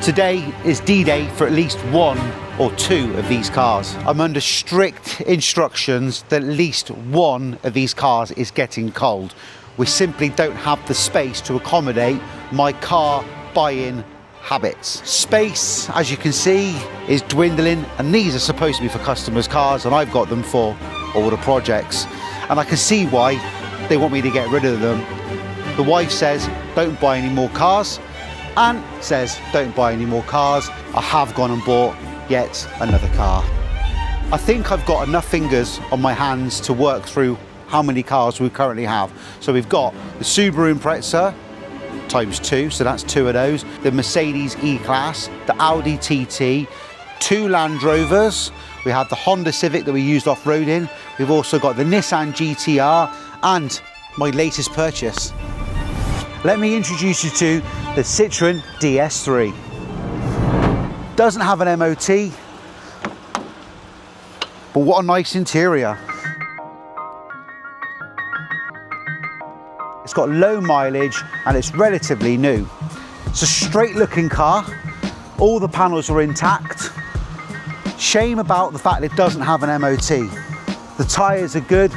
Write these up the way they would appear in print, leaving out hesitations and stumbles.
Today is D-Day for at least one or two of these cars. I'm under strict instructions that at least one of these cars is getting cold. We simply don't have the space to accommodate my car buying habits. Space, as you can see, is dwindling, and these are supposed to be for customers' cars, and I've got them for all the projects. And I can see why they want me to get rid of them. The wife says, don't buy any more cars. Aunt says, don't buy any more cars. I have gone and bought yet another car. I think I've got enough fingers on my hands to work through how many cars we currently have. So we've got the Subaru Impreza, times two, so that's two of those. The Mercedes E-Class, the Audi TT, two Land Rovers. We have the Honda Civic that we used off-roading. We've also got the Nissan GTR and my latest purchase. Let me introduce you to the Citroen DS3. Doesn't have an MOT, but what a nice interior. It's got low mileage and it's relatively new. It's a straight looking car. All the panels are intact. Shame about the fact it doesn't have an MOT. The tyres are good.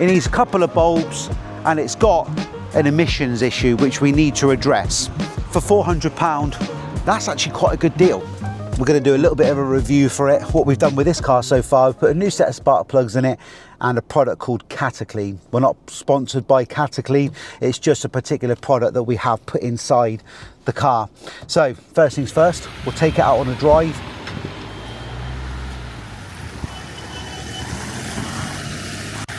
It needs a couple of bulbs and it's got an emissions issue which we need to address. For £400, that's actually quite a good deal. We're going to do a little bit of a review for it. What we've done with this car so far, we've put a new set of spark plugs in it and a product called Cataclean. We're not sponsored by Cataclean, it's just a particular product that we have put inside the car. So first things first, we'll take it out on a drive.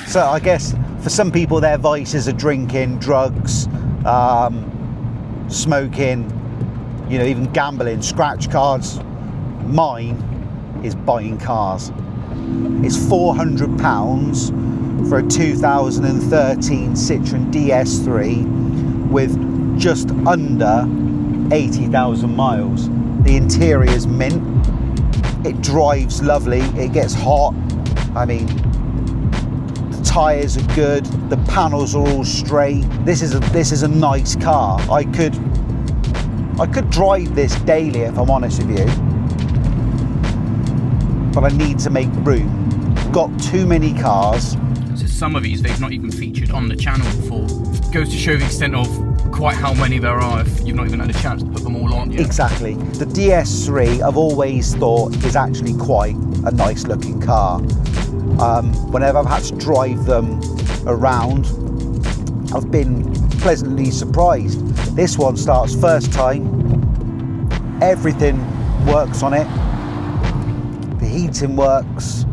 So I guess for some people their vices are drinking, drugs, smoking, you know, even gambling, scratch cards. Mine is buying cars. It's £400 for a 2013 Citroen DS3 with just under 80,000 miles. The interior is mint. It drives lovely. It gets hot. I mean, the tyres are good. The panels are all straight. This is a nice car. I could drive this daily if I'm honest with you, but I need to make room. Got too many cars. So some of these they've not even featured on the channel before. Goes to show the extent of quite how many there are if you've not even had a chance to put them all on yet. Exactly. The DS3 I've always thought is actually quite a nice looking car. Whenever I've had to drive them around, I've been pleasantly surprised. This one starts first time. Everything works on it. The heating works.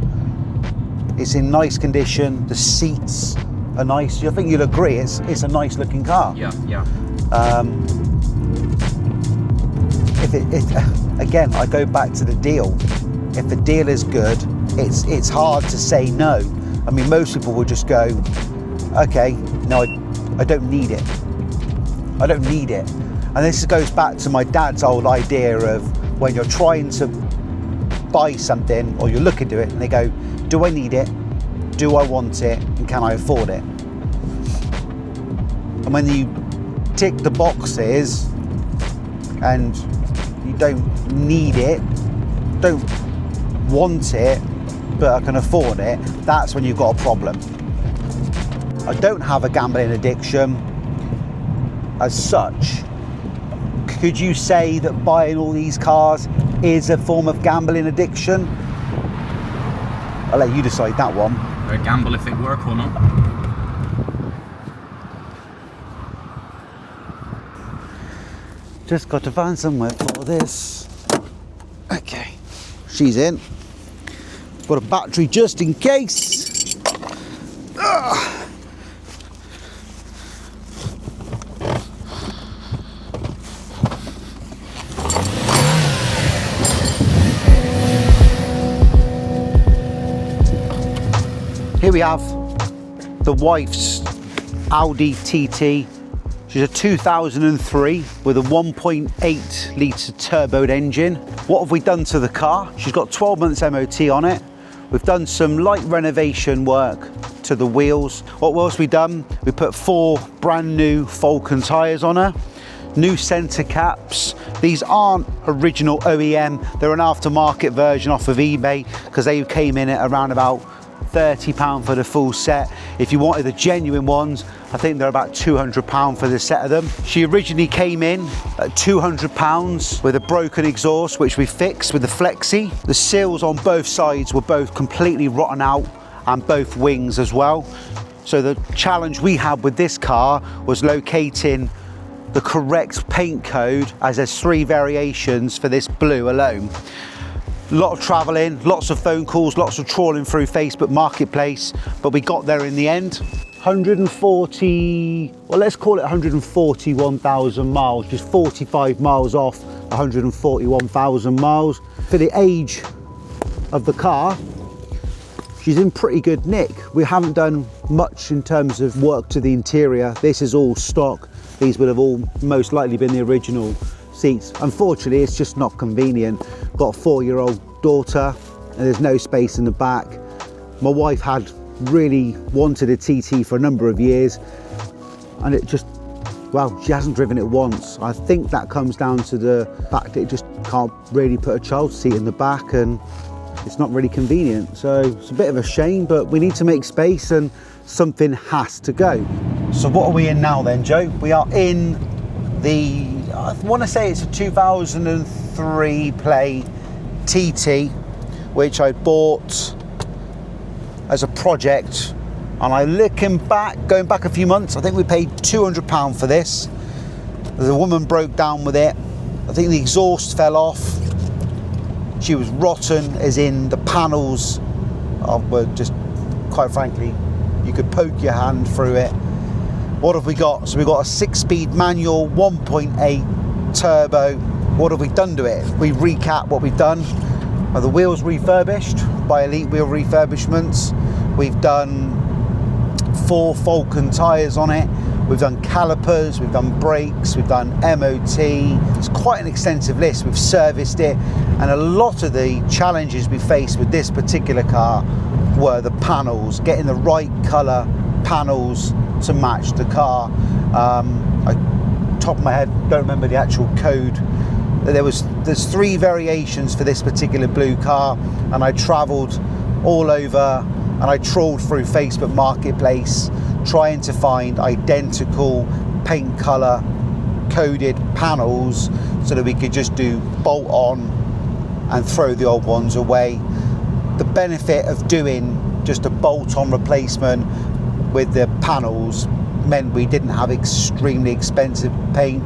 It's in nice condition. The seats are nice. I think you'll agree it's a nice looking car. Yeah. Again, I go back to the deal. If the deal is good, it's hard to say no. I mean, most people will just go, okay, no, I don't need it. I don't need it. And this goes back to my dad's old idea of when you're trying to buy something or you're looking to it and they go, do I need it? Do I want it? And can I afford it? And when you tick the boxes and you don't need it, don't want it, but I can afford it, that's when you've got a problem. I don't have a gambling addiction as such. Could you say that buying all these cars is a form of gambling addiction? I'll let you decide that one. Or a gamble if they work or not. Just got to find somewhere for this. Okay, she's in. Got a battery just in case. Ugh. Here we have the wife's Audi TT. She's a 2003 with a 1.8 litre turboed engine. What have we done to the car? She's got 12 months MOT on it. We've done some light renovation work to the wheels. What else we done? We put 4 brand new Falcon tyres on her. new centre caps. These aren't original OEM, they're an aftermarket version off of eBay because they came in at around about £30 for the full set. If you wanted the genuine ones, I think they're about £200 for the set of them. She originally came in at £200 with a broken exhaust, which we fixed with the Flexi. The seals on both sides were both completely rotten out, and both wings as well. So the challenge we had with this car was locating the correct paint code, as there's 3 variations for this blue alone. A lot of traveling, lots of phone calls, lots of trawling through Facebook Marketplace, but we got there in the end. 140, well, let's call it 141,000 miles, just 45 miles off 141,000 miles. For the age of the car, she's in pretty good nick. We haven't done much in terms of work to the interior. This is all stock. These would have all most likely been the original seats. Unfortunately, it's just not convenient. Got a 4-year-old daughter and there's no space in the back. My wife had really wanted a TT for a number of years, and it just, well, she hasn't driven it once. I think that comes down to the fact that it just can't really put a child seat in the back, and it's not really convenient. So it's a bit of a shame, but we need to make space and something has to go. So what are we in now then, Joe? We are in the, I want to say it's a 2003 play TT, which I bought as a project. And I looking back, going back a few months, I think we paid £200 for this. The woman broke down with it. I think the exhaust fell off. She was rotten, as in the panels were just, quite frankly, you could poke your hand through it. What have we got? So we've got a 6-speed manual, 1.8 turbo. What have we done to it? We recap what we've done. The wheels refurbished by Elite Wheel Refurbishments. We've done 4 Falcon tyres on it. We've done calipers, we've done brakes, we've done MOT. It's quite an extensive list. We've serviced it, and a lot of the challenges we faced with this particular car were the panels, getting the right colour panels to match the car. Top of my head, don't remember the actual code. There's 3 variations for this particular blue car, and I travelled all over and I trawled through Facebook Marketplace trying to find identical paint colour coded panels so that we could just do bolt on and throw the old ones away. The benefit of doing just a bolt on replacement with the panels meant we didn't have extremely expensive paint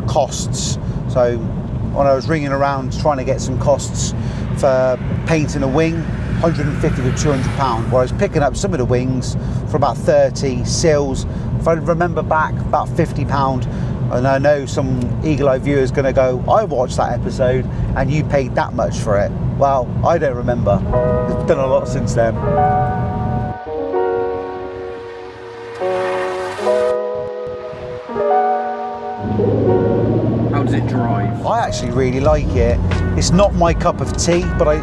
costs. So when I was ringing around trying to get some costs for painting a wing, 150 to 200 pounds, where I was picking up some of the wings for about 30, sills, if I remember back, about 50 pound. And I know some eagle-eyed viewers going to go, I watched that episode and you paid that much for it. Well, I don't remember. It's done a lot since then. How does it drive? I actually really like it. It's not my cup of tea, but I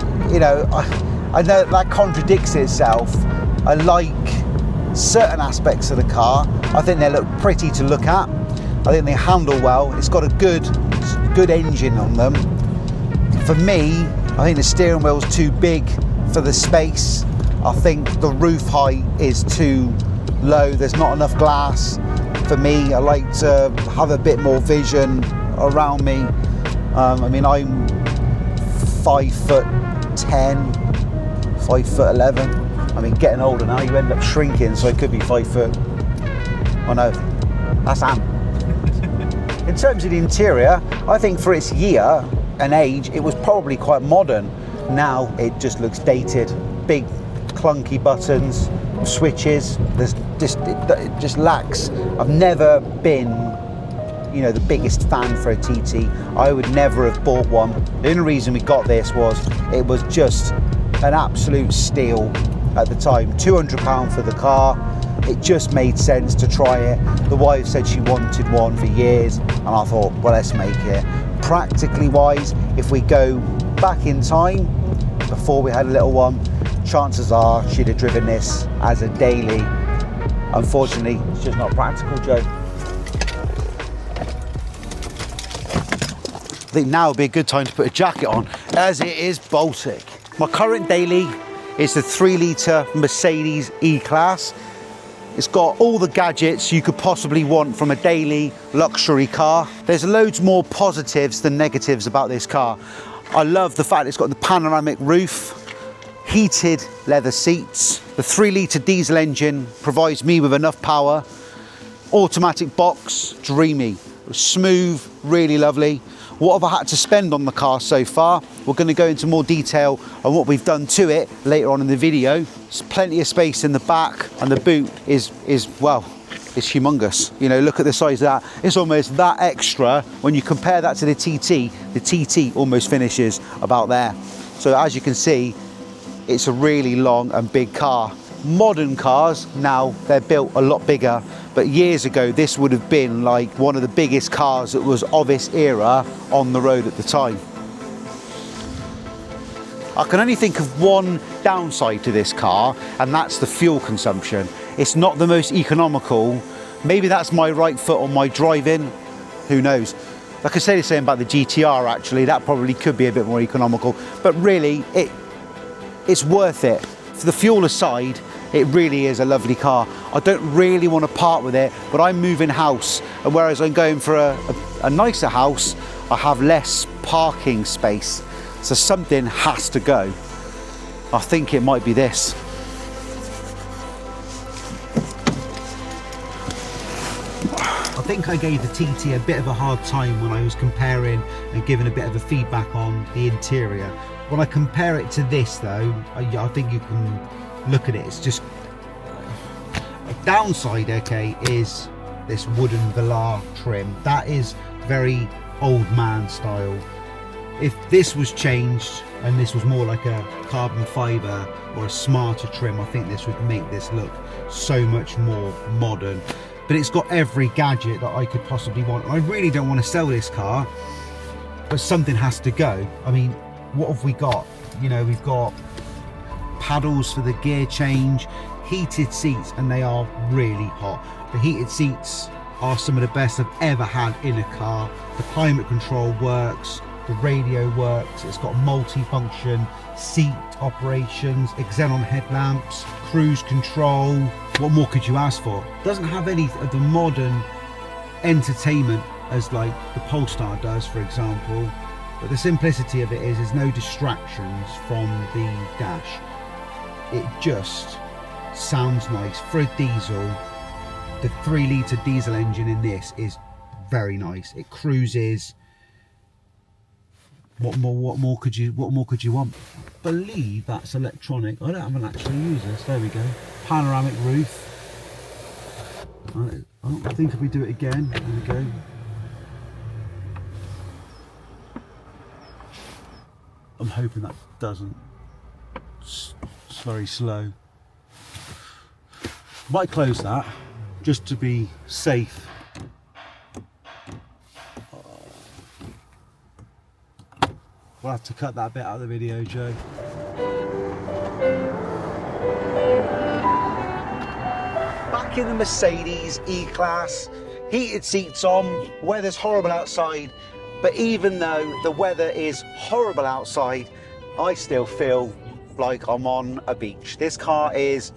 know that contradicts itself. I like certain aspects of the car. I think they look pretty to look at. I think they handle well. It's got a good engine on them. For me, I think the steering wheel's too big for the space. I think the roof height is too low. There's not enough glass. For me, I like to have a bit more vision around me. I mean, I'm 5'10", 5'11". I mean, getting older now, you end up shrinking, so it could be 5 foot. Oh no, that's Anne. In terms of the interior, I think for its year and age, it was probably quite modern. Now it just looks dated. Big, clunky buttons, switches. It just lacks. I've never been, the biggest fan for a TT. I would never have bought one. The only reason we got this was it was just an absolute steal at the time. £200 for the car. It just made sense to try it. The wife said she wanted one for years, and I thought, well, let's make it. Practically wise, if we go back in time, before we had a little one, chances are she'd have driven this as a daily. Unfortunately, it's just not practical, Joe. I think now would be a good time to put a jacket on, as it is Baltic. My current daily is the 3-litre Mercedes E-Class. It's got all the gadgets you could possibly want from a daily luxury car. There's loads more positives than negatives about this car. I love the fact it's got the panoramic roof, heated leather seats. The 3-litre diesel engine provides me with enough power. Automatic box, dreamy. Smooth, really lovely. What have I had to spend on the car so far? We're going to go into more detail on what we've done to it later on in the video. There's plenty of space in the back, and the boot is well, it's humongous. You know, look at the size of that. It's almost that extra. When you compare that to the TT almost finishes about there. So as you can see, it's a really long and big car. Modern cars now, they're built a lot bigger, but years ago this would have been like one of the biggest cars that was of its era on the road at the time. I can only think of one downside to this car, and that's the fuel consumption. It's not the most economical. Maybe that's my right foot on my driving, who knows. Like I say the same about the GTR actually, that probably could be a bit more economical, but really it's worth it. For the fuel aside, it really is a lovely car. I don't really want to part with it, but I'm moving house, and whereas I'm going for a nicer house, I have less parking space, so something has to go. I think it might be this. I think I gave the TT a bit of a hard time when I was comparing and giving a bit of a feedback on the interior. When I compare it to this though, I think you can look at it, it's just a downside, okay, is this wooden velar trim. That is very old man style. If this was changed and this was more like a carbon fibre or a smarter trim, I think this would make this look so much more modern. But it's got every gadget that I could possibly want. I really don't want to sell this car, but something has to go. I mean, what have we got? You know, we've got paddles for the gear change, heated seats, and they are really hot. The heated seats are some of the best I've ever had in a car. The climate control works, the radio works, it's got multi-function seat operations, xenon headlamps, cruise control. What more could you ask for? Doesn't have any of the modern entertainment as like the Polestar does, for example, but the simplicity of it is there's no distractions from the dash. It just sounds nice. For a diesel, the 3-litre diesel engine in this is very nice. It cruises. What more could you want? I believe that's electronic. I haven't actually used this. There we go. Panoramic roof. I think if we do it again, there we go. I'm hoping that doesn't. It's very slow. Might close that just to be safe. We'll have to cut that bit out of the video, Joe. Back in the Mercedes E-Class, heated seats on, weather's horrible outside, but even though the weather is horrible outside, I still feel like I'm on a beach. This car is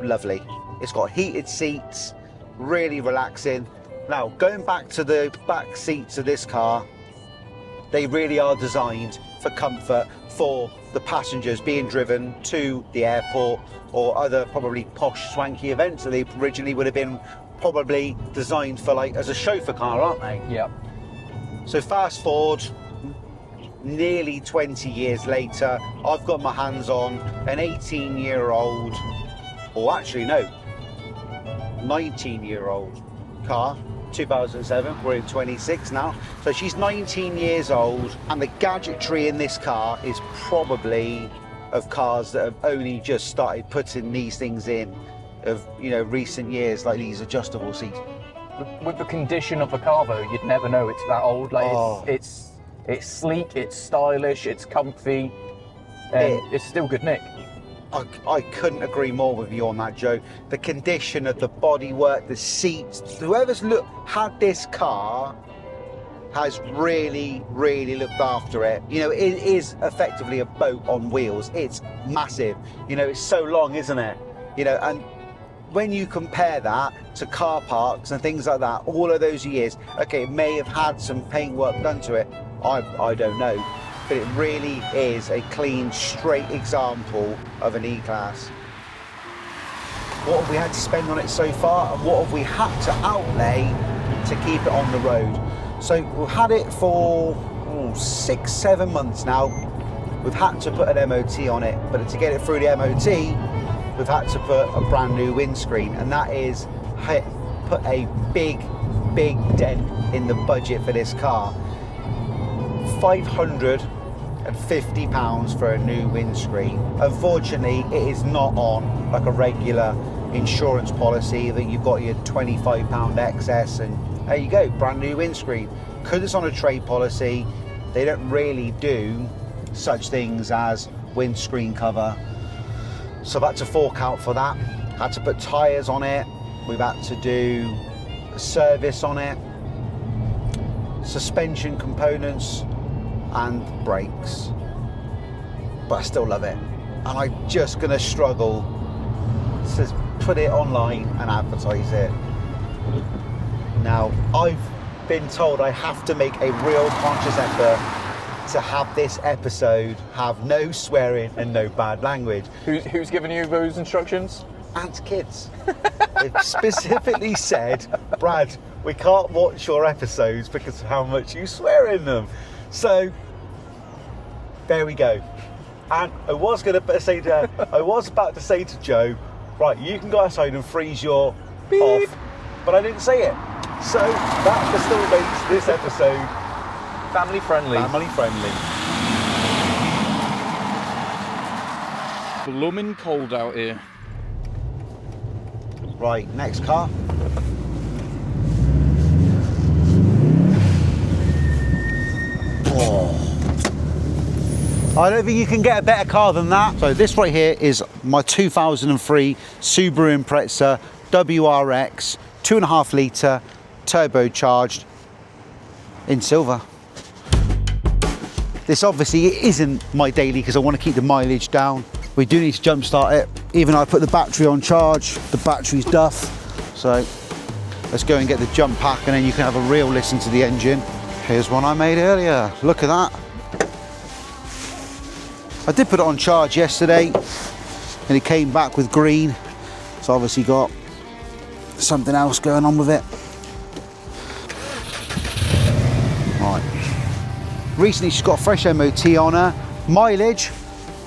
lovely. It's got heated seats, really relaxing. Now, going back to the back seats of this car, they really are designed for comfort for the passengers being driven to the airport or other probably posh, swanky events. So they originally would have been probably designed for like as a chauffeur car, aren't they? Yep. So fast forward, nearly 20 years later, I've got my hands on an 18-year-old, or actually no, 19-year-old car. 2007, we're in 26 now, so she's 19 years old, and the gadgetry in this car is probably of cars that have only just started putting these things in of, you know, recent years, like these adjustable seats. With the condition of the car though, you'd never know it's that old. Like it's sleek, it's stylish, it's comfy, and it's still good nick. I couldn't agree more with you on that, Joe. The condition of the bodywork, the seats, whoever's had this car has really, really looked after it. You know, it is effectively a boat on wheels. It's massive. You know, it's so long, isn't it? You know, and when you compare that to car parks and things like that, all of those years, okay, it may have had some paint work done to it. I don't know. But it really is a clean, straight example of an E-Class. What have we had to spend on it so far, and what have we had to outlay to keep it on the road? So we've had it for 6-7 months now. We've had to put an MOT on it, but to get it through the MOT, we've had to put a brand new windscreen, and that is put a big dent in the budget for this car. £550 for a new windscreen. Unfortunately, it is not on like a regular insurance policy that you've got your £25 excess and there you go, brand new windscreen. Because it's on a trade policy, they don't really do such things as windscreen cover. So I've had to fork out for that. Had to put tyres on it. We've had to do a service on it, suspension components and brakes. But I still love it. And I'm just gonna struggle to put it online and advertise it. Now, I've been told I have to make a real conscious effort to have this episode have no swearing and no bad language. Who's giving you those instructions? And kids. They've specifically said, Brad, we can't watch your episodes because of how much you swear in them. So, there we go. And I was about to say to Joe, right, you can go outside and freeze your beep off, but I didn't say it. So that still makes this episode family friendly. Family friendly. Blooming cold out here. Right, next car. Oh. I don't think you can get a better car than that. So this right here is my 2003 Subaru Impreza WRX 2.5 litre turbocharged in silver. This obviously isn't my daily because I want to keep the mileage down. We do need to jump start it. Even though I put the battery on charge, the battery's duff. So let's go and get the jump pack and then you can have a real listen to the engine. Here's one I made earlier. Look at that. I did put it on charge yesterday and it came back with green. So obviously got something else going on with it. Right. Recently she's got a fresh MOT on her. Mileage,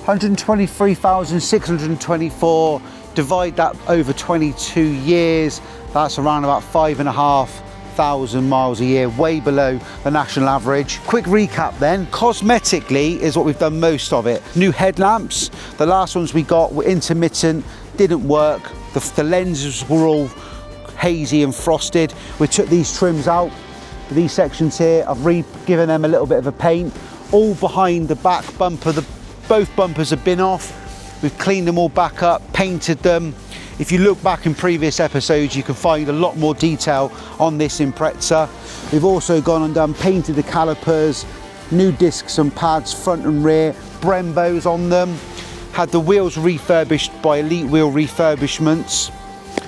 123,624. Divide that over 22 years. That's around about 5,500 miles a year, way below the national average. Quick recap then. Cosmetically is what we've done most of it. New headlamps. The last ones we got were intermittent, didn't work. The lenses were all hazy and frosted. We took these trims out, these sections here. I've given them a little bit of a paint. All behind the back bumper, both bumpers have been off. We've cleaned them all back up, painted them. If you look back in previous episodes, you can find a lot more detail on this Impreza. We've also gone and painted the calipers, new discs and pads, front and rear, Brembos on them. Had the wheels refurbished by Elite Wheel Refurbishments.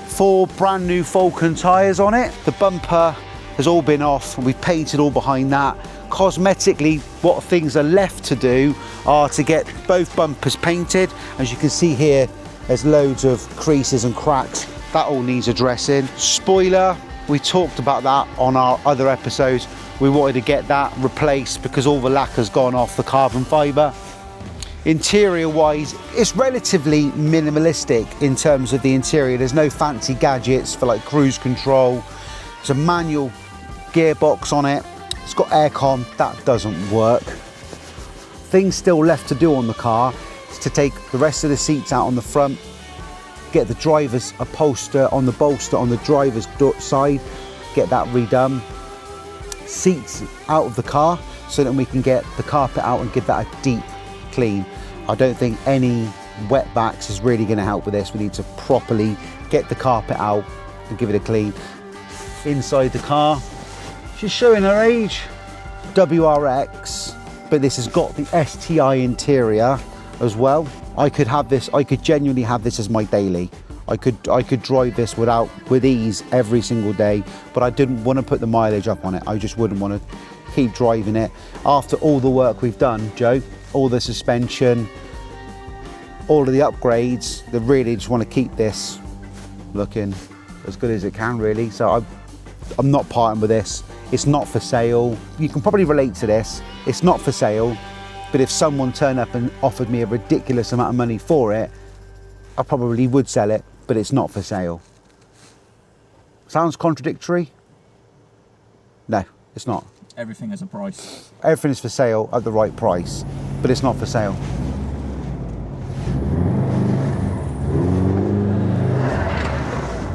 4 brand new Falcon tyres on it. The bumper has all been off and we've painted all behind that. Cosmetically, what things are left to do are to get both bumpers painted. As you can see here, there's loads of creases and cracks. That all needs addressing. Spoiler, we talked about that on our other episodes. We wanted to get that replaced because all the lacquer's gone off the carbon fibre. Interior wise, it's relatively minimalistic in terms of the interior. There's no fancy gadgets for like cruise control. There's a manual gearbox on it. It's got aircon, that doesn't work. Things still left to do on the car is to take the rest of the seats out on the front, get the driver's upholster on the bolster on the driver's side, get that redone. Seats out of the car so that we can get the carpet out and give that a deep clean. I don't think any wetbacks is really going to help with this. We need to properly get the carpet out and give it a clean. Inside the car, she's showing her age. WRX, but this has got the STI interior as well. I could have this, I could genuinely have this as my daily. I could drive this with ease every single day, but I didn't want to put the mileage up on it. I just wouldn't want to keep driving it. After all the work we've done, Joe, all the suspension, all of the upgrades, they really just want to keep this looking as good as it can, really. So I'm not parting with this. It's not for sale. You can probably relate to this. It's not for sale, but if someone turned up and offered me a ridiculous amount of money for it, I probably would sell it, but it's not for sale. Sounds contradictory? No, it's not. Everything has a price. Everything is for sale at the right price, but it's not for sale.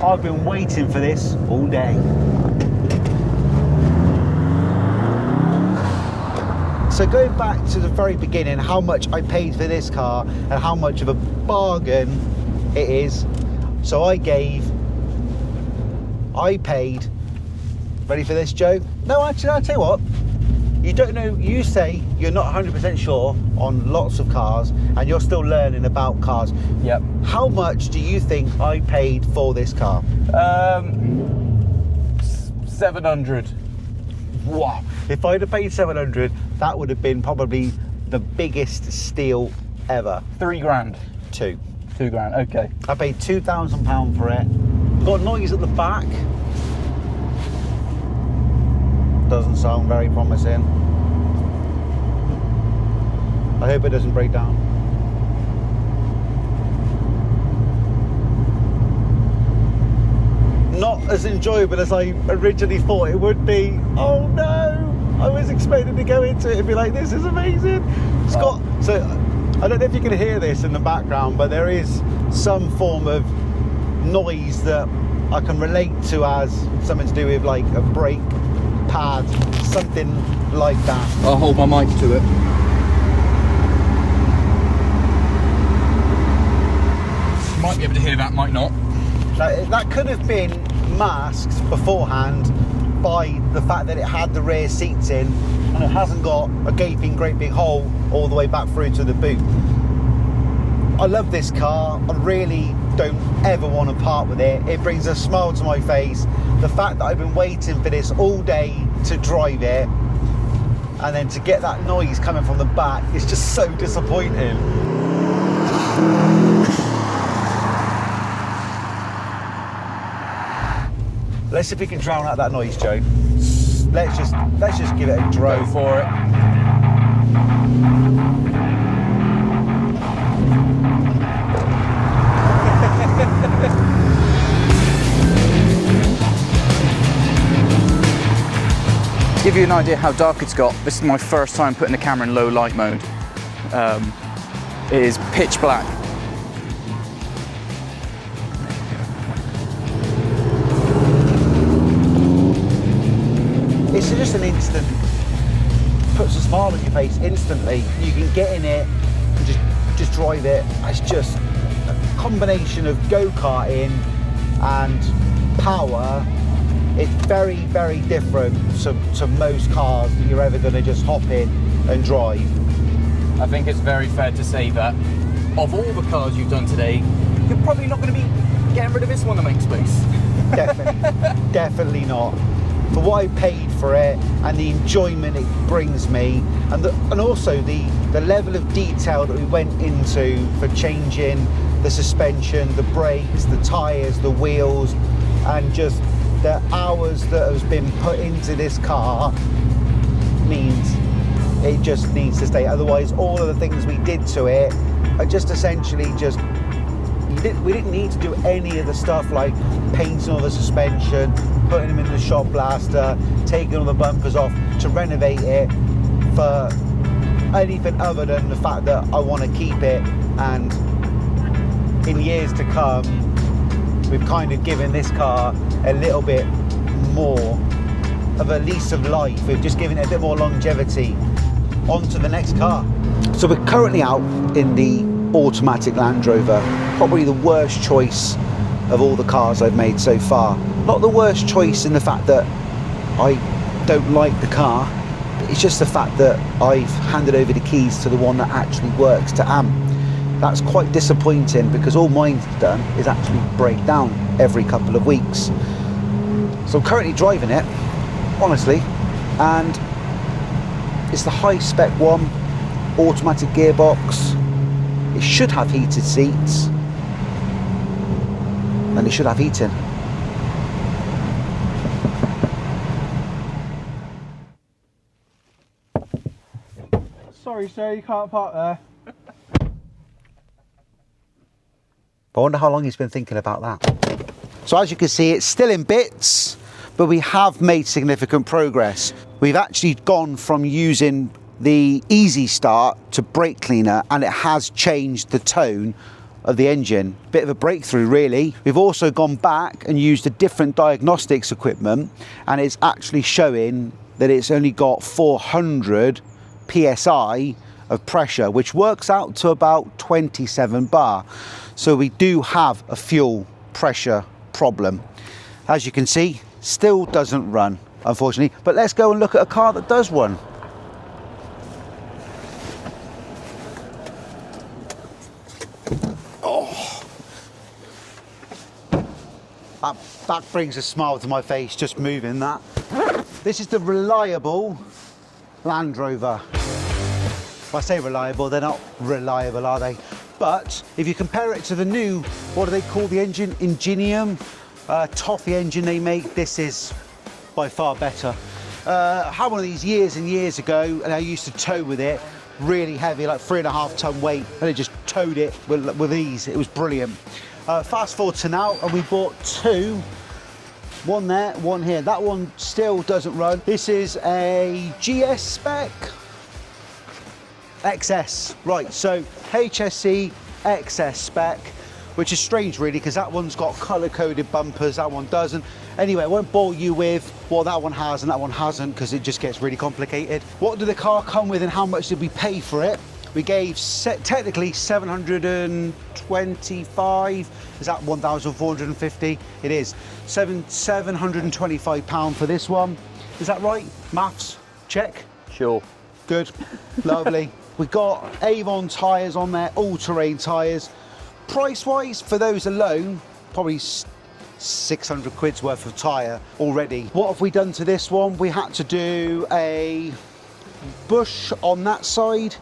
I've been waiting for this all day. So going back to the very beginning, how much I paid for this car and how much of a bargain it is. So I paid, ready for this, Joe? No, actually, I'll tell you what, you don't know, you say you're not 100% sure on lots of cars and you're still learning about cars. Yep. How much do you think I paid for this car? 700. Wow. If I'd have paid 700, that would have been probably the biggest steal ever. 3 grand. 2 grand, okay. I paid £2,000 for it. Got noise at the back. Doesn't sound very promising. I hope it doesn't break down. Not as enjoyable as I originally thought it would be. Oh no! I was expecting to go into it and be like, this is amazing. It's got, so I don't know if you can hear this in the background, but there is some form of noise that I can relate to as something to do with like a brake pad, something like that. I'll hold my mic to it. Might be able to hear that, might not. That could have been masked beforehand by the fact that it had the rear seats in and it hasn't got a gaping great big hole all the way back through to the boot. I love this car. I really don't ever want to part with it. It brings a smile to my face. The fact that I've been waiting for this all day to drive it and then to get that noise coming from the back is just so disappointing. Let's see if we can drown out that noise, Joe. Let's just give it a drove. Go for it. Give you an idea how dark it's got. This is my first time putting the camera in low light mode. It is pitch black. It's just an instant, puts a smile on your face instantly. You can get in it and just drive it. It's just a combination of go-karting and power. It's very, very different to most cars that you're ever going to just hop in and drive. I think it's very fair to say that of all the cars you've done today, you're probably not going to be getting rid of this one to make space. Definitely, definitely not. For what I paid for it and the enjoyment it brings me, and also the level of detail that we went into for changing the suspension, the brakes, the tyres, the wheels, and just the hours that has been put into this car means it just needs to stay. Otherwise, all of the things we did to it are just essentially just, we didn't need to do any of the stuff like painting all the suspension, putting them in the shop blaster, taking all the bumpers off to renovate it for anything other than the fact that I want to keep it. And in years to come, we've kind of given this car a little bit more of a lease of life. We've just given it a bit more longevity onto the next car. So we're currently out in the automatic Land Rover, probably the worst choice of all the cars I've made so far. Not the worst choice in the fact that I don't like the car, It's just the fact that I've handed over the keys to the one that actually works to AMP. That's quite disappointing because all mine's done is actually break down every couple of weeks. So I'm currently driving it, honestly, and it's the high spec one, automatic gearbox. It should have heated seats and it should have heating. Sorry sir, you can't park there. I wonder how long he's been thinking about that. So as you can see, it's still in bits, but we have made significant progress. We've actually gone from using the easy start to brake cleaner, and it has changed the tone of the engine. Bit of a breakthrough really. We've also gone back and used a different diagnostics equipment, and it's actually showing that it's only got 400 PSI of pressure, which works out to about 27 bar. So we do have a fuel pressure problem. As you can see, still doesn't run, unfortunately, but let's go and look at a car that does run. Oh, that brings a smile to my face, just moving that. This is the reliable Land Rover. If I say reliable, they're not reliable, are they? But if you compare it to the new, what do they call the engine? Ingenium, toffee engine they make, this is by far better. I had one of these years and years ago, and I used to tow with it, really heavy, like 3.5 ton weight, and it just towed it with ease. It was brilliant. Fast forward to now, and we bought two. One there, one here. That one still doesn't run. This is a GS spec. XS, right, so HSE XS spec, which is strange really because that one's got colour-coded bumpers, that one doesn't. Anyway, I won't bore you with what that one has and that one hasn't because it just gets really complicated. What did the car come with and how much did we pay for it? We gave technically 725, is that 1,450? It is. £725 for this one. Is that right? Maths, check? Sure. Good, lovely. We've got Avon tyres on there, all-terrain tyres. Price-wise, for those alone, probably 600 quid's worth of tyre already. What have we done to this one? We had to do a bush on that side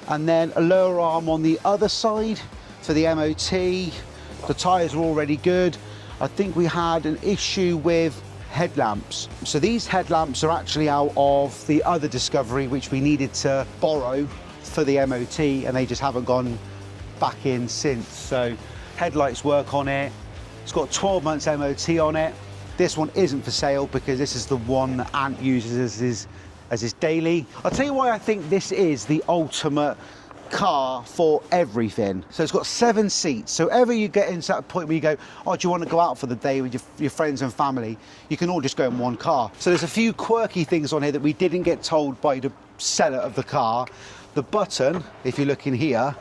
and then a lower arm on the other side for the MOT. The tyres are already good. I think we had an issue with headlamps. So these headlamps are actually out of the other Discovery, which we needed to borrow for the MOT, and they just haven't gone back in since. So headlights work on it. It's got 12 months MOT on it. This one isn't for sale because this is the one that Ant uses as his daily. I'll tell you why I think this is the ultimate car for everything. So it's got 7 seats. So ever you get into that point where you go, oh, do you want to go out for the day with your friends and family? You can all just go in one car. So there's a few quirky things on here that we didn't get told by the seller of the car. The button, if you look in here,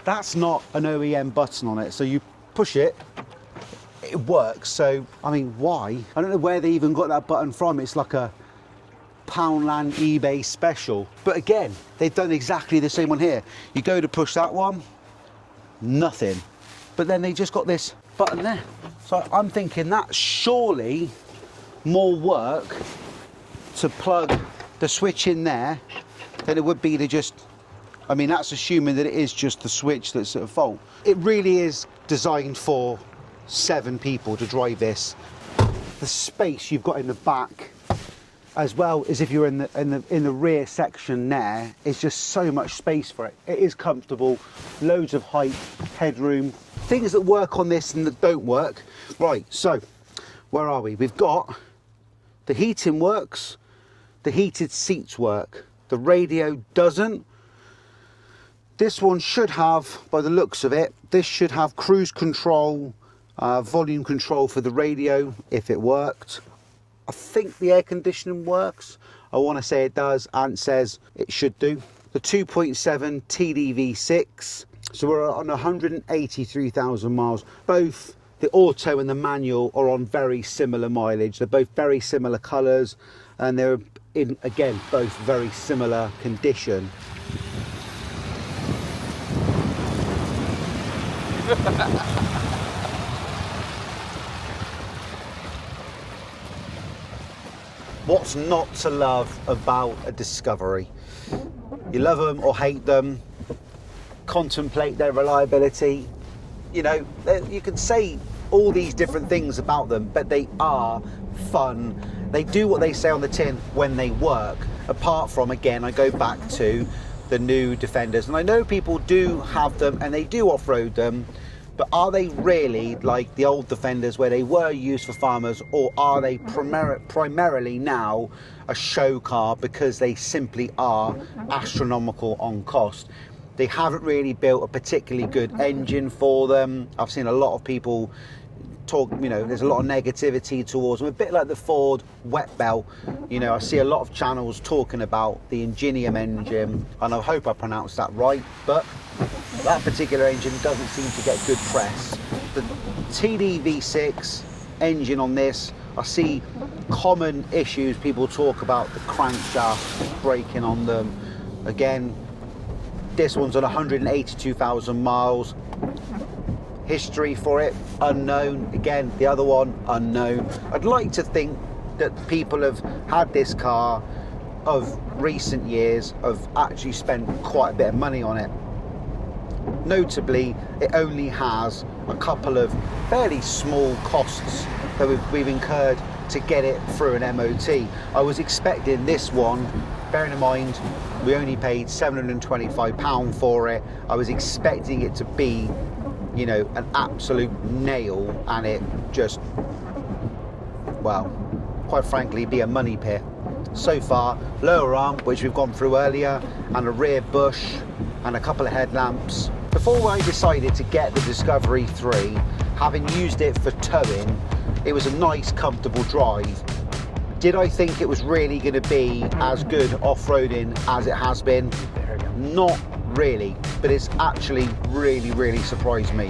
that's not an OEM button on it. So you push it, it works. So, I mean, why? I don't know where they even got that button from. It's like a Poundland eBay special. But again, they've done exactly the same one here. You go to push that one, nothing. But then they just got this button there. So I'm thinking that's surely more work to plug the switch in there than it would be to just, I mean, that's assuming that it is just the switch that's at fault. It really is designed for 7 people to drive this. The space you've got in the back, as well as if you're in the rear section there, is just so much space for it. It is comfortable, loads of height, headroom. Things that work on this and that don't work. Right, so where are we? We've got the heating works, the heated seats work. The radio doesn't. This one should have, by the looks of it, this should have cruise control, volume control for the radio if it worked. I think the air conditioning works. I want to say it does. Ant says it should do. The 2.7 TDV6. So we're on 183,000 miles. Both the auto and the manual are on very similar mileage. They're both very similar colours, and they're in, again, both very similar condition. What's not to love about a Discovery? You love them or hate them, contemplate their reliability. You know, you can say all these different things about them, but they are fun. They do what they say on the tin when they work. Apart from, again, I go back to the new Defenders, and I know people do have them and they do off-road them, but are they really like the old Defenders where they were used for farmers, or are they primarily now a show car because they simply are astronomical on cost? They haven't really built a particularly good engine for them. I've seen a lot of people talk, you know, there's a lot of negativity towards them, a bit like the Ford wet belt. You know, I see a lot of channels talking about the Ingenium engine, and I hope I pronounced that right, but that particular engine doesn't seem to get good press. The TD V6 engine on this, I see common issues. People talk about the crankshaft breaking on them. Again, this one's on 182,000 miles. History for it, unknown. Again, the other one, unknown. I'd like to think that people have had this car of recent years, have actually spent quite a bit of money on it. Notably, it only has a couple of fairly small costs that we've incurred to get it through an MOT. I was expecting this one, bearing in mind we only paid £725 for it, I was expecting it to be, you know, an absolute nail, and it just, well, quite frankly, be a money pit. So far, lower arm, which we've gone through earlier, and a rear bush, and a couple of headlamps. Before I decided to get the Discovery 3, having used it for towing, it was a nice, comfortable drive. Did I think it was really going to be as good off-roading as it has been? Not really, but it's actually really surprised me.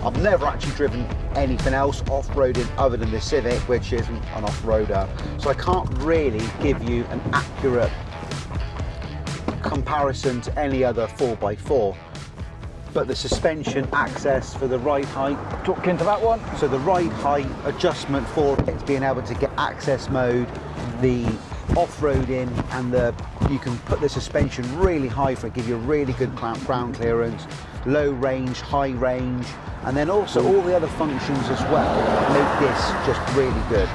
I've never actually driven anything else off-roading other than the Civic, which isn't an off-roader, so I can't really give you an accurate comparison to any other 4x4. But the suspension access for the ride height, Talk into that one. so the ride height adjustment for it, being able to get access mode, the off-roading, and you can put the suspension really high for it, give you a really good ground clearance, low range, high range, and then also all the other functions as well make this just really good.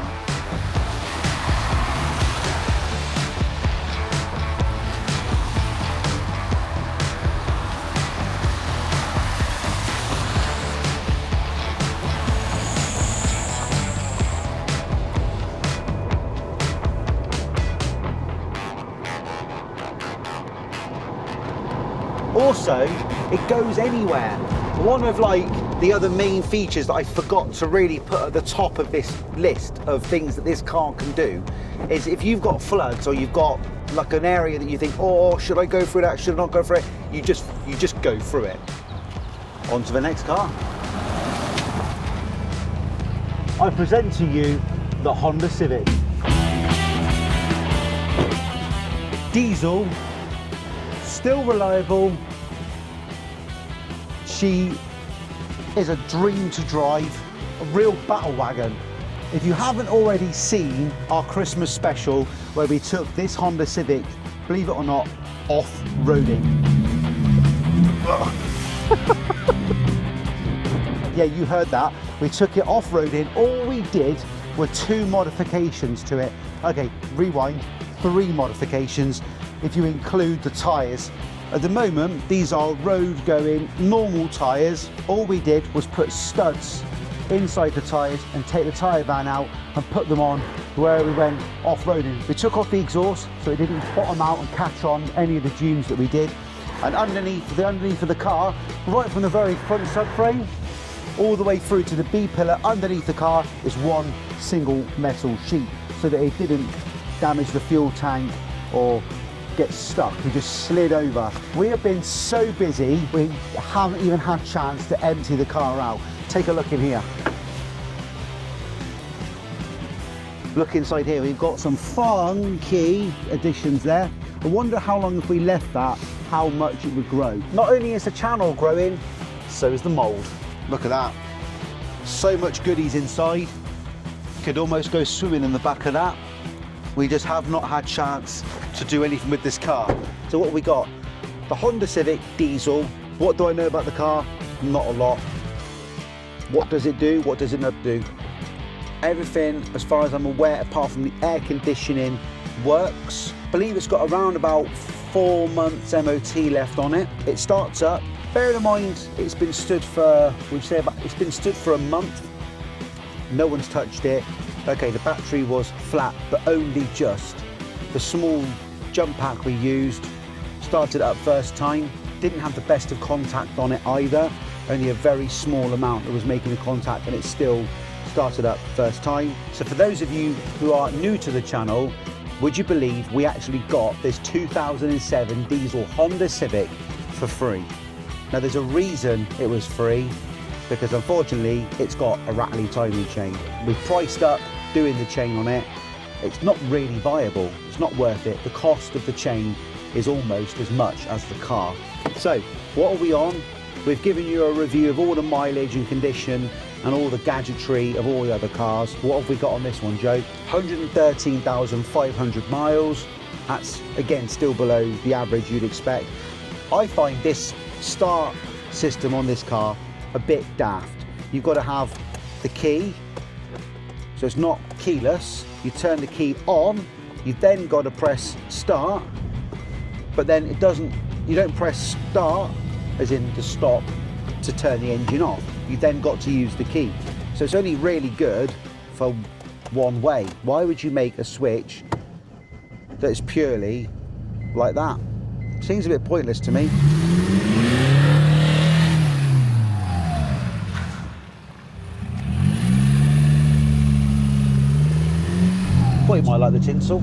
Also, it goes anywhere. One of the other main features that I forgot to really put at the top of this list of things that this car can do is if you've got floods, or you've got like an area that you think, oh, should I go through that, should I not go through it, you just go through it. On to the next car. I present to you the Honda Civic. Diesel, still reliable. She is a dream to drive, a real battle wagon. If you haven't already seen our Christmas special where we took this Honda Civic, believe it or not, off-roading. Yeah, you heard that. We took it off-roading. All we did were 2 modifications to it. Okay, rewind, 3 modifications if you include the tyres. At the moment, these are road-going, normal tyres. All we did was put studs inside the tyres and take the tyre van out and put them on where we went off-roading. We took off the exhaust so it didn't bottom out and catch on any of the dunes that we did. And underneath of the car, right from the very front subframe, all the way through to the B pillar underneath the car is one single metal sheet so that it didn't damage the fuel tank or get stuck. We just slid over. We have been so busy, we haven't even had a chance to empty the car out. Take a look in here. Look inside here, we've got some funky additions there. I wonder how long if we left that, how much it would grow. Not only is the channel growing, so is the mould. Look at that. So much goodies inside. Could almost go swimming in the back of that. We just have not had chance to do anything with this car. So what have we got? The Honda Civic diesel. What do I know about the car? Not a lot. What does it do? What does it not do? Everything, as far as I'm aware, apart from the air conditioning, works. I believe it's got around about 4 months MOT left on it. It starts up. Bear in mind, it's been stood for, it's been stood for a month. No one's touched it. Okay, the battery was flat, but only just. The small jump pack we used started up first time. Didn't have the best of contact on it either. Only a very small amount that was making the contact, and it still started up first time. So for those of you who are new to the channel, would you believe we actually got this 2007 diesel Honda Civic for free? Now there's a reason it was free, because unfortunately it's got a rattly timing chain. We've priced up doing the chain on it. It's not really viable, it's not worth it. The cost of the chain is almost as much as the car. So what are we on? We've given you a review of all the mileage and condition and all the gadgetry of all the other cars. What have we got on this one, Joe? 113,500 miles. That's, again, still below the average you'd expect. I find this start system on this car a bit daft. You've got to have the key, so it's not keyless. You turn the key on, you've then got to press start, but then it doesn't, you don't press start, as in to stop, to turn the engine off. You then got to use the key. So it's only really good for one way. Why would you make a switch that's purely like that? Seems a bit pointless to me. Thought you might like the tinsel.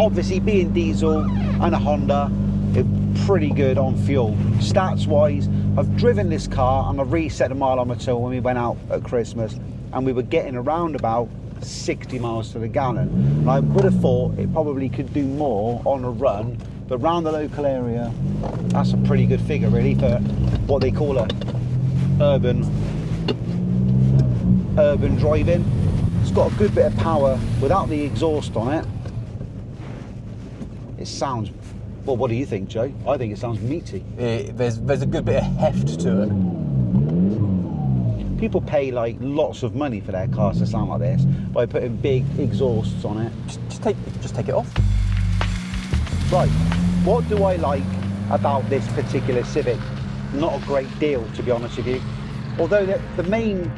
Obviously, being diesel and a Honda, it's pretty good on fuel. Stats wise, I've driven this car and I've reset the mileometer when we went out at Christmas, and we were getting around about 60 miles to the gallon. And I would have thought it probably could do more on a run, but around the local area, that's a pretty good figure really for what they call a urban driving. It's got a good bit of power without the exhaust on it. It sounds, well, what do you think, Joe? I think it sounds meaty. There's a good bit of heft to it. People pay like lots of money for their cars to sound like this by putting big exhausts on it. Just take it off. Right, what do I like about this particular Civic? Not a great deal, to be honest with you. Although the main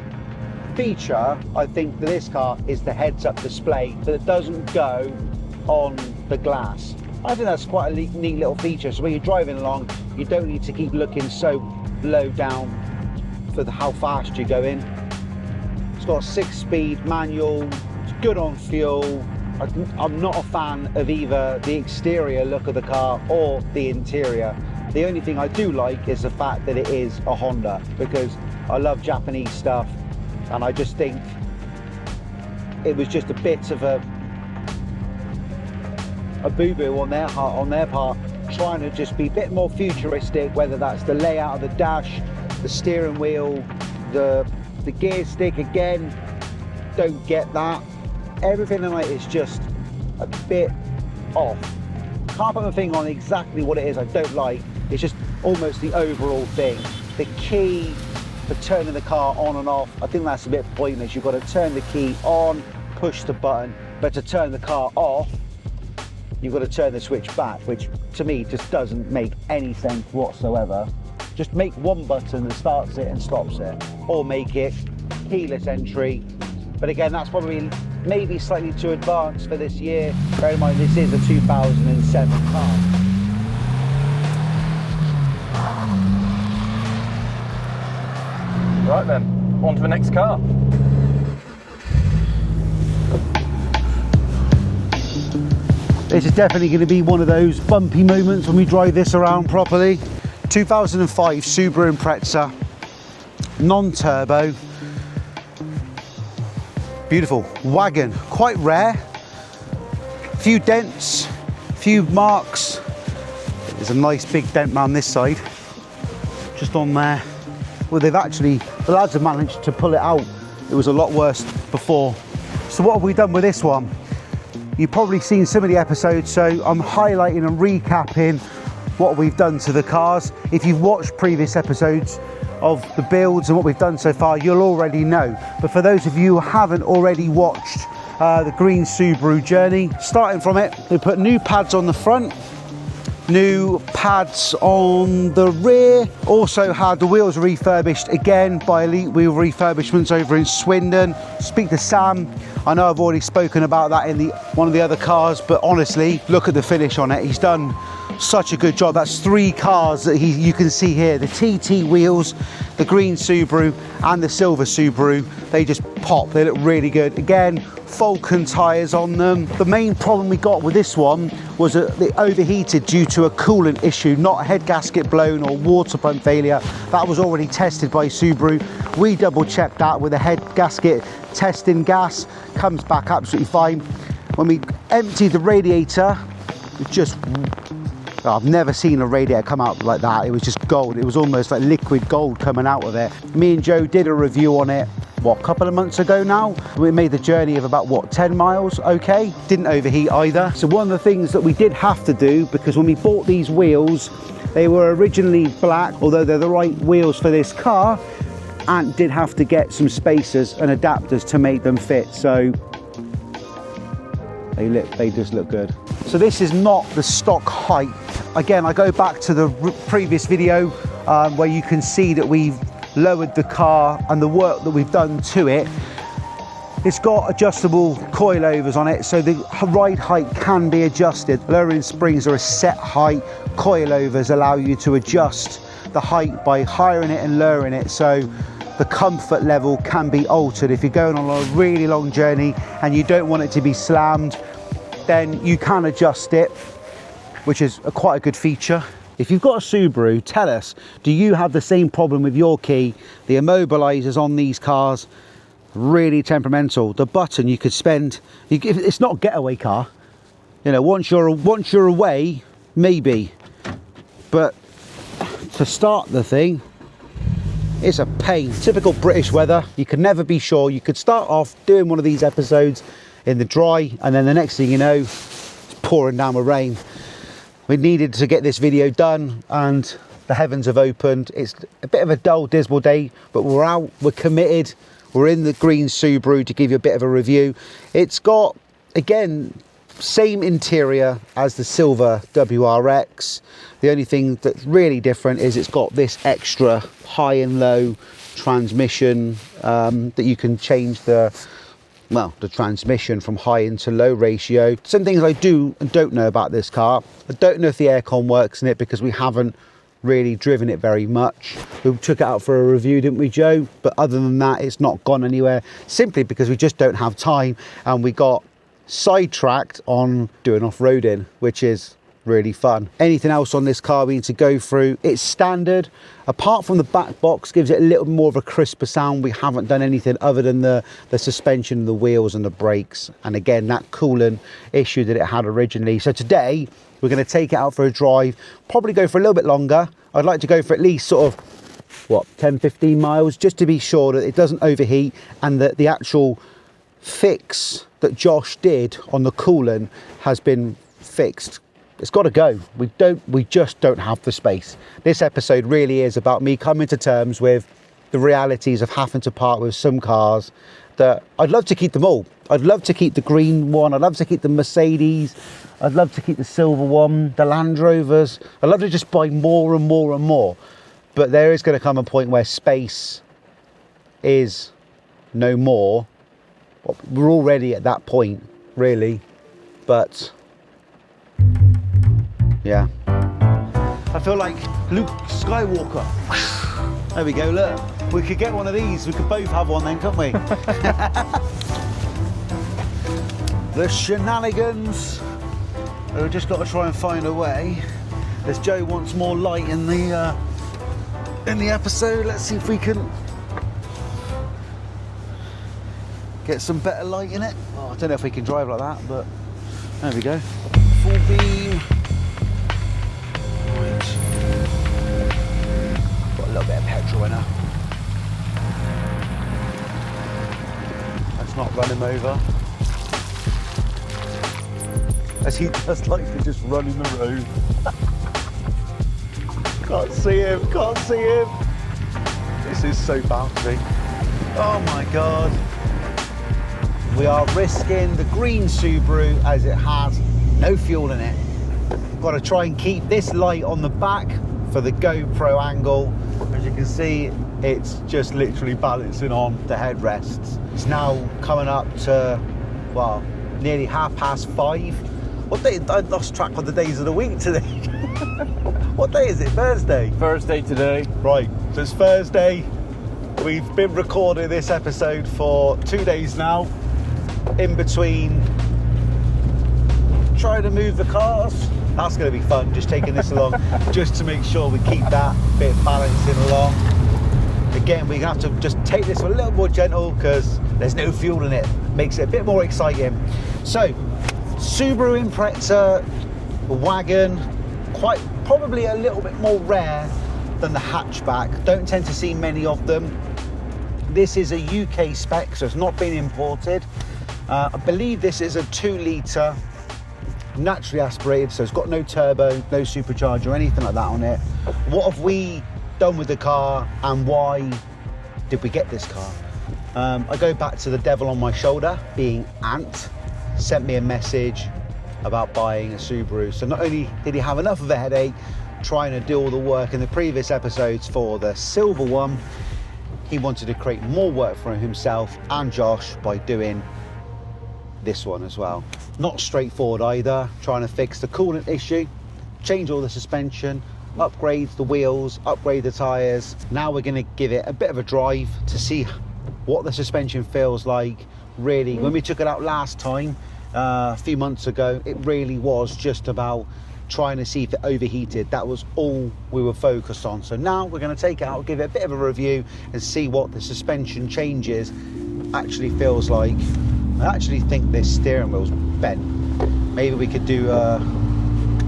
feature, I think, for this car is the heads-up display that doesn't go on the glass. I think that's quite a neat little feature. So when you're driving along, you don't need to keep looking so low down for how fast you're going. It's got a 6-speed manual. It's good on fuel. I'm not a fan of either the exterior look of the car or the interior. The only thing I do like is the fact that it is a Honda, because I love Japanese stuff, and I just think it was just a bit of a boo-boo on their part, trying to just be a bit more futuristic, whether that's the layout of the dash, the steering wheel, the gear stick. Again, don't get that. Everything in it is just a bit off. Can't put my finger on exactly what it is I don't like. It's just almost the overall thing. The key for turning the car on and off, I think that's a bit pointless. You've got to turn the key on, push the button, but to turn the car off, you've got to turn the switch back, which to me just doesn't make any sense whatsoever. Just make one button that starts it and stops it, or make it keyless entry. But again, that's probably maybe slightly too advanced for this year. Bear in mind, this is a 2007 car. Right then, on to the next car. This is definitely going to be one of those bumpy moments when we drive this around properly. 2005 Subaru Impreza, non-turbo. Beautiful. Wagon, quite rare. Few dents, few marks. There's a nice big dent around this side, just on there. Well, the lads have managed to pull it out. It was a lot worse before. So what have we done with this one? You've probably seen some of the episodes, so I'm highlighting and recapping what we've done to the cars. If you've watched previous episodes of the builds and what we've done so far, you'll already know. But for those of you who haven't already watched the green Subaru journey, starting from it, we put new pads on the front, new pads on the rear, also had the wheels refurbished again by Elite Wheel Refurbishments over in Swindon. Speak to Sam. I know I've already spoken about that in one of the other cars, but honestly, look at the finish on it. He's done such a good job. That's 3 cars that you can see here. The TT wheels, the green Subaru and the silver Subaru, they just pop. They look really good. Again, Falcon tyres on them. The main problem we got with this one was that they overheated due to a coolant issue, not a head gasket blown or water pump failure. That was already tested by Subaru. We double checked that with a head gasket testing gas, comes back absolutely fine. When we emptied the radiator, it just, I've never seen a radiator come out like that. It was just gold. It was almost like liquid gold coming out of it. Me and Joe did a review on it, what, a couple of months ago now. We made the journey of about, what, 10 miles, okay? Didn't overheat either. So one of the things that we did have to do, because when we bought these wheels, they were originally black, although they're the right wheels for this car, and did have to get some spacers and adapters to make them fit. So they just look good. So this is not the stock height. Again, I go back to the previous video where you can see that we've lowered the car and the work that we've done to it. It's got adjustable coilovers on it, so the ride height can be adjusted. Lowering springs are a set height. Coilovers allow you to adjust the height by highering it and lowering it, so the comfort level can be altered. If you're going on a really long journey and you don't want it to be slammed, then you can adjust it, which is quite a good feature. If you've got a Subaru, tell us, do you have the same problem with your key? The immobilizers on these cars, really temperamental. The button you could spend, it's not a getaway car. You know, once you're away, maybe. But to start the thing, it's a pain. Typical British weather, you can never be sure. You could start off doing one of these episodes in the dry, and then the next thing you know, it's pouring down with rain. We needed to get this video done and the heavens have opened. It's a bit of a dull, dismal day, but we're out, we're committed. We're in the green Subaru to give you a bit of a review. It's got, again, same interior as the silver WRX. The only thing that's really different is it's got this extra high and low transmission that you can change the transmission from high into low ratio. Some things I do and don't know about this car. I don't know if the aircon works in it because we haven't really driven it very much. We took it out for a review, didn't we, Joe? But other than that, it's not gone anywhere, simply because we just don't have time, and we got sidetracked on doing off-roading, which is really fun. Anything else on this car we need to go through? It's standard. Apart from the back box gives it a little more of a crisper sound, we haven't done anything other than the suspension, the wheels and the brakes, and again that coolant issue that it had originally. So today we're going to take it out for a drive, probably go for a little bit longer. I'd like to go for at least sort of, what, 10-15 miles, just to be sure that it doesn't overheat and that the actual fix that Josh did on the coolant has been fixed. It's got to go. We just don't have the space. This episode really is about me coming to terms with the realities of having to part with some cars that I'd love to keep them all. I'd love to keep the green one. I'd love to keep the Mercedes. I'd love to keep the silver one, the Land Rovers. I'd love to just buy more and more and more. But there is going to come a point where space is no more. We're already at that point, really. But yeah, I feel like Luke Skywalker. There we go, look. We could get one of these. We could both have one then, couldn't we? The shenanigans. We've just got to try and find a way. As Joe wants more light in the episode, let's see if we can. get some better light in it. Oh, I don't know if we can drive like that, but there we go. Full beam. Right. Got a little bit of petrol in her. Let's not run him over. As he does like to just run in the road. Can't see him, can't see him. This is so bouncy. Oh my God. We are risking the green Subaru as it has no fuel in it. Got to try and keep this light on the back for the GoPro angle. As you can see, it's just literally balancing on the headrests. It's now coming up to, well, nearly 5:30. What day? I lost track of the days of the week today. What day is it? Thursday? Thursday today. Right, so it's Thursday. We've been recording this episode for 2 days now. In between trying to move the cars. That's going to be fun, just taking this along, just to make sure we keep that bit balancing along. Again, we're going to have to just take this a little more gentle because there's no fuel in it. Makes it a bit more exciting. So, Subaru Impreza wagon, quite probably a little bit more rare than the hatchback. Don't tend to see many of them. This is a UK spec, so it's not been imported. I believe this is a 2-litre naturally aspirated, so it's got no turbo, no supercharger or anything like that on it. What have we done with the car and why did we get this car? I go back to the devil on my shoulder, being Ant, sent me a message about buying a Subaru. So not only did he have enough of a headache trying to do all the work in the previous episodes for the silver one, he wanted to create more work for himself and Josh by doing this one as well. Not straightforward either, trying to fix the coolant issue, change all the suspension, upgrade the wheels, upgrade the tyres. Now we're going to give it a bit of a drive to see what the suspension feels like. Really, when we took it out last time, a few months ago, it really was just about trying to see if it overheated. That was all we were focused on. So now we're going to take it out, give it a bit of a review and see what the suspension changes actually feels like. I actually think this steering wheel's bent. Maybe we could do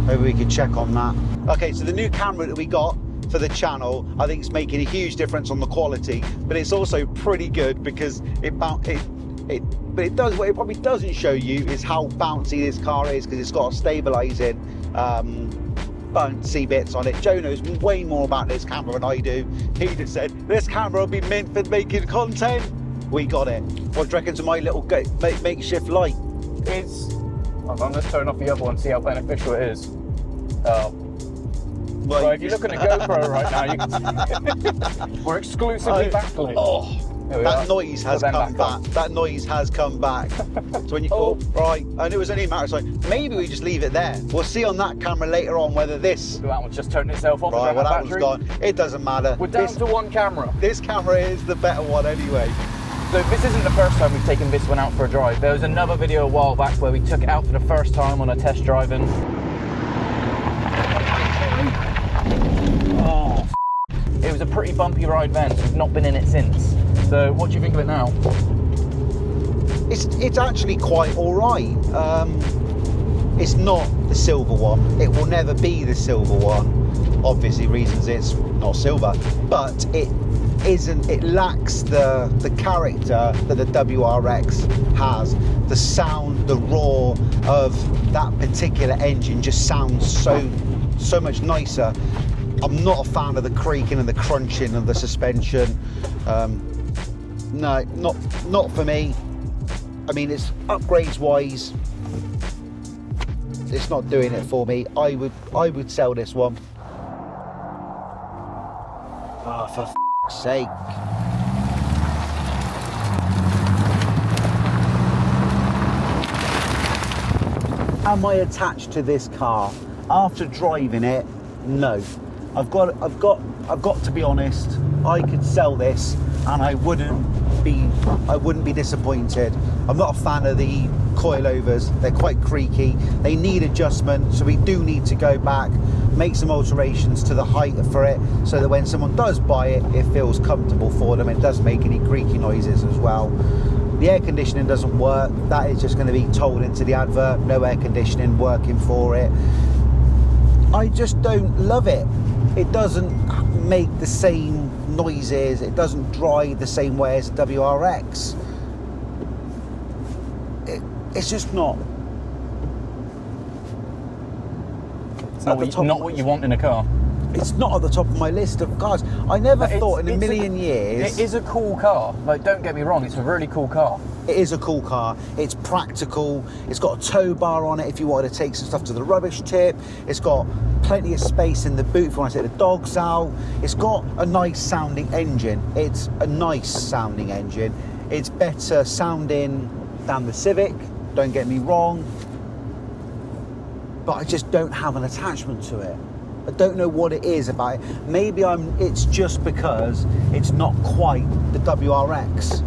maybe we could check on that. Okay, so the new camera that we got for the channel, I think it's making a huge difference on the quality, but it's also pretty good because but it does, what it probably doesn't show you is how bouncy this car is, because it's got a stabilizing bouncy bits on it. Joe knows way more about this camera than I do. He just said this camera will be meant for making content. We got it. What do you reckon to my little makeshift light? I'm just turning off the other one, see how beneficial it is. Well, if you're looking at GoPro right now, you can see we're exclusively backlit. Oh, that noise has come back. That noise has come back. So when you call, right, and it was only a matter of time. Maybe we just leave it there. We'll see on that camera later on whether this. That one's just turned itself off. Right, well that one's gone. It doesn't matter. We're down to one camera. This camera is the better one anyway. So this isn't the first time we've taken this one out for a drive. There was another video a while back where we took it out for the first time on a test driving. Oh, it was a pretty bumpy ride then, so we've not been in it since. So what do you think of it now? It's actually quite all right. It's not the silver one. It will never be the silver one. Obviously, reasons it's not silver, but it isn't. It lacks the character that the WRX has. The sound, the roar of that particular engine just sounds so much nicer. I'm not a fan of the creaking and the crunching of the suspension. No, not for me. I mean, it's upgrades wise, it's not doing it for me. I would sell this one. Oh, for f***'s sake. Am I attached to this car after driving it? No. I've got to be honest. I could sell this and I wouldn't be disappointed. I'm not a fan of the coilovers. They're quite creaky. They need adjustment, so we do need to go back, make some alterations to the height for it, so that when someone does buy it, it feels comfortable for them. It doesn't make any creaky noises as well. The air conditioning doesn't work. That is just going to be told into the advert. No air conditioning working for it. I just don't love it. It doesn't make the same noises. It doesn't drive the same way as a WRX. It's just not. It's not what you want in a car. It's not at the top of my list of cars. I never thought in a million years. It is a cool car. Like, don't get me wrong, it's a really cool car. It is a cool car. It's practical. It's got a tow bar on it if you wanted to take some stuff to the rubbish tip. It's got plenty of space in the boot if you want to take the dogs out. It's got a nice sounding engine. It's a nice sounding engine. It's better sounding than the Civic, don't get me wrong. But I just don't have an attachment to it. I don't know what it is about it. Maybe it's just because it's not quite the WRX.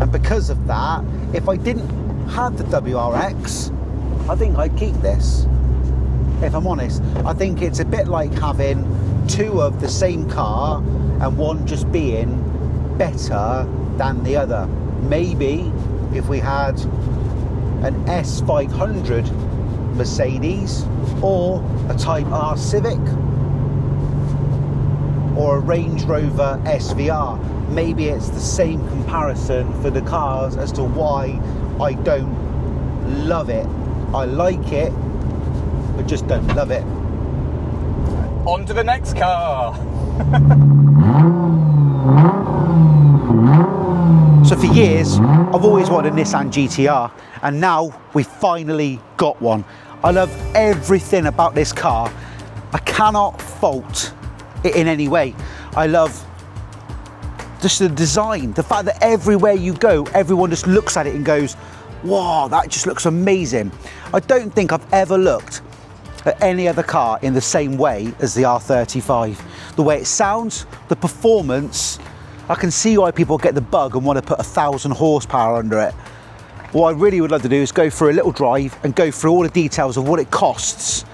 And because of that, if I didn't have the WRX, I think I'd keep this. If I'm honest, I think it's a bit like having two of the same car and one just being better than the other. Maybe if we had an S500 Mercedes or a Type R Civic or a Range Rover SVR, maybe it's the same comparison for the cars as to why I don't love it. I like it, but just don't love it. On to the next car. So for years, I've always wanted a Nissan GTR, and now we finally got one. I love everything about this car. I cannot fault it in any way. I love just the design, the fact that everywhere you go, everyone just looks at it and goes, wow, that just looks amazing. I don't think I've ever looked at any other car in the same way as the R35. The way it sounds, the performance, I can see why people get the bug and want to put 1,000 horsepower under it. What I really would love to do is go for a little drive and go through all the details of what it costs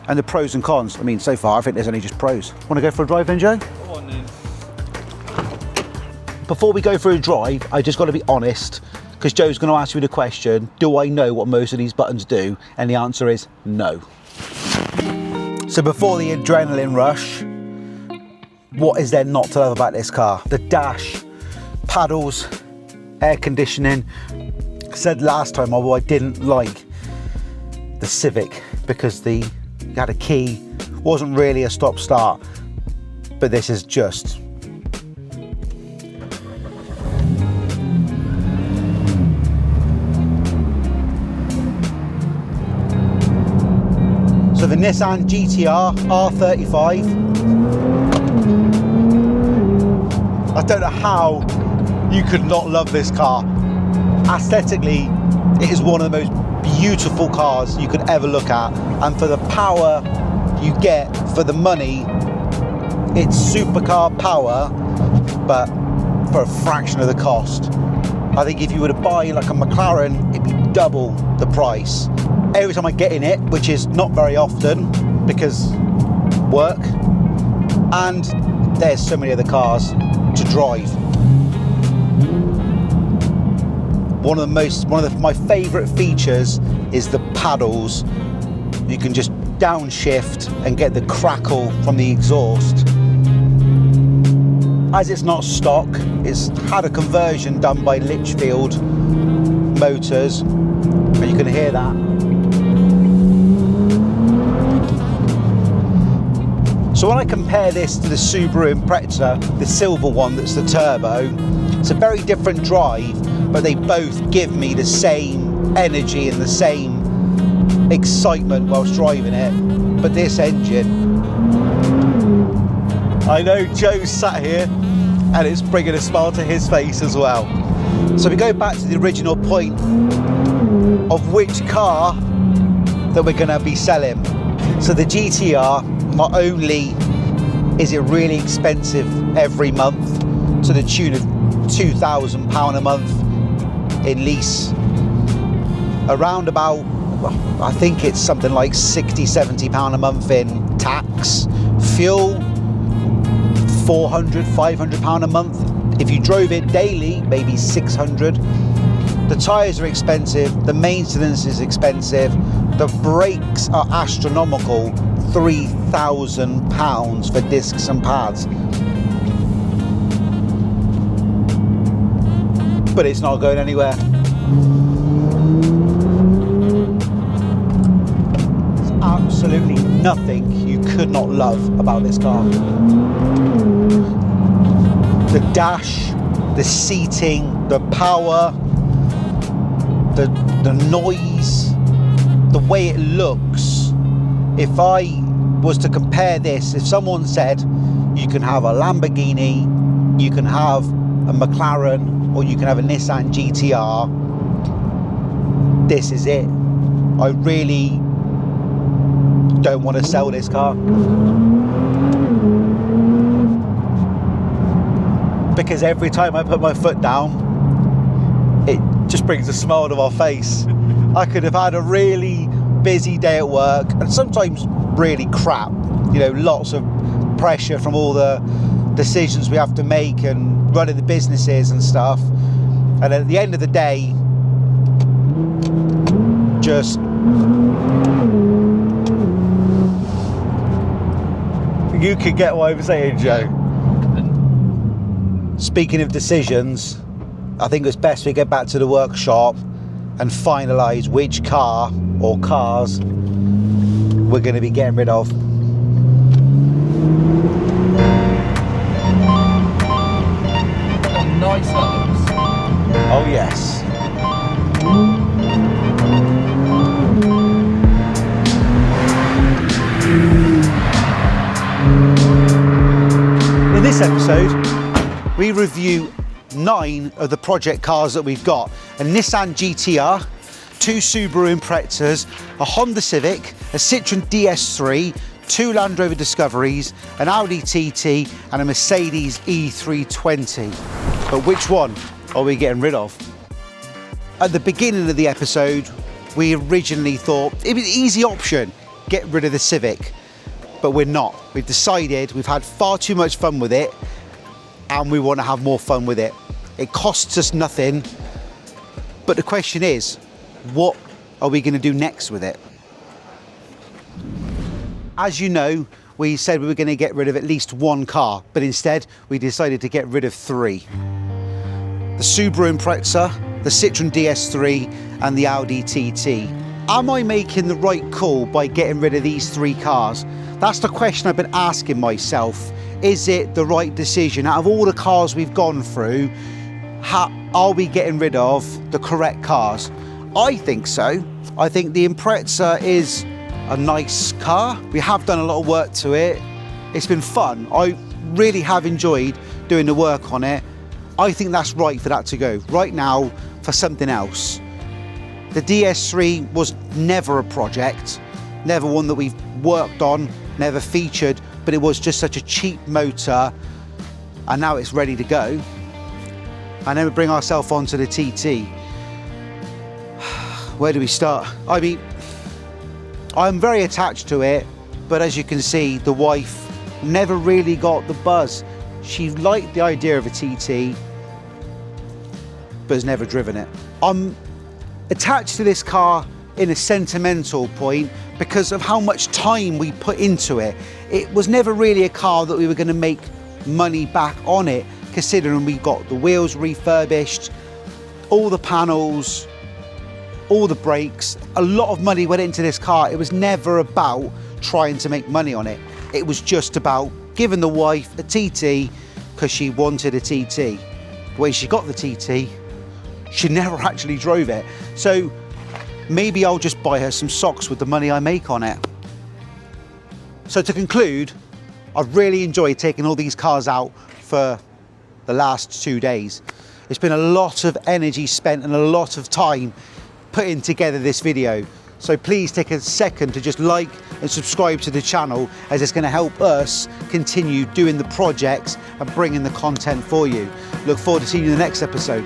and the pros and cons. I mean, so far I think there's only just pros. Want to go for a drive then, Joe? Go on then. Before we go for a drive, I just got to be honest, because Joe's going to ask me the question, do I know what most of these buttons do? And the answer is no. So before the adrenaline rush, what is there not to love about this car? The dash, paddles, air conditioning. I said last time, although I didn't like the Civic because you had a key, wasn't really a stop-start, but this is just so the Nissan GTR R35. I don't know how you could not love this car. Aesthetically, it is one of the most beautiful cars you could ever look at, and for the power you get for the money, it's supercar power, but for a fraction of the cost. I think if you were to buy like a McLaren, it'd be double the price. Every time I get in it, which is not very often because work, and there's so many other cars to drive. One of my favourite features is the paddles. You can just downshift and get the crackle from the exhaust. As it's not stock, it's had a conversion done by Litchfield Motors, and you can hear that. So when I compare this to the Subaru Impreza, the silver one that's the turbo, it's a very different drive, but they both give me the same energy and the same excitement whilst driving it. But this engine, I know Joe's sat here and it's bringing a smile to his face as well. So we go back to the original point of which car that we're going to be selling. So the GTR, not only is it really expensive every month to the tune of £2,000 a month in lease, around about, well, I think it's something like £60–70 a month in tax, fuel £400–500 a month. If you drove it daily, maybe 600. The tyres are expensive, the maintenance is expensive, the brakes are astronomical, £3,000 for discs and pads. But it's not going anywhere. There's absolutely nothing you could not love about this car. The dash, the seating, the power, the noise, the way it looks. If I was to compare this, if someone said you can have a Lamborghini, you can have a McLaren, or you can have a Nissan GTR, this is it. I really don't want to sell this car, because every time I put my foot down, it just brings a smile to my face. I could have had a really busy day at work, and sometimes really crap, you know, lots of pressure from all the decisions we have to make and running the businesses and stuff, and at the end of the day, just you could get what I'm saying, Joe. Speaking of decisions, I think it's best we get back to the workshop and finalise which car or cars we're going to be getting rid of. Oh, nice that looks. Oh yes. In this episode, we review 9 of the project cars that we've got: a Nissan GTR, 2 Subaru Imprezas, a Honda Civic, a Citroen DS3, 2 Land Rover Discoveries, an Audi TT and a Mercedes E320. But which one are we getting rid of? At the beginning of the episode, we originally thought it was an easy option, get rid of the Civic, but we're not. We've decided we've had far too much fun with it and we want to have more fun with it. It costs us nothing, but the question is, what are we going to do next with it? As you know, we said we were going to get rid of at least 1 car, but instead we decided to get rid of 3. The Subaru Impreza, the Citroen DS3 and the Audi TT. Am I making the right call by getting rid of these 3 cars? That's the question I've been asking myself. Is it the right decision? Out of all the cars we've gone through, are we getting rid of the correct cars? I think so. I think the Impreza is a nice car. We have done a lot of work to it. It's been fun. I really have enjoyed doing the work on it. I think that's right for that to go right now for something else. The DS3 was never a project, never one that we've worked on, never featured, but it was just such a cheap motor, and now it's ready to go. And then we bring ourselves onto the TT. Where do we start? I mean, I'm very attached to it, but as you can see, the wife never really got the buzz. She liked the idea of a TT, but has never driven it. I'm attached to this car in a sentimental point because of how much time we put into it. It was never really a car that we were going to make money back on it, considering we got the wheels refurbished, all the panels, all the brakes. A lot of money went into this car. It was never about trying to make money on it. It was just about giving the wife a TT because she wanted a TT. The way she got the TT, she never actually drove it. So maybe I'll just buy her some socks with the money I make on it. So to conclude, I've really enjoyed taking all these cars out for the last 2 days. It's been a lot of energy spent and a lot of time putting together this video. So please take a second to just like and subscribe to the channel, as it's going to help us continue doing the projects and bringing the content for you. Look forward to seeing you in the next episode.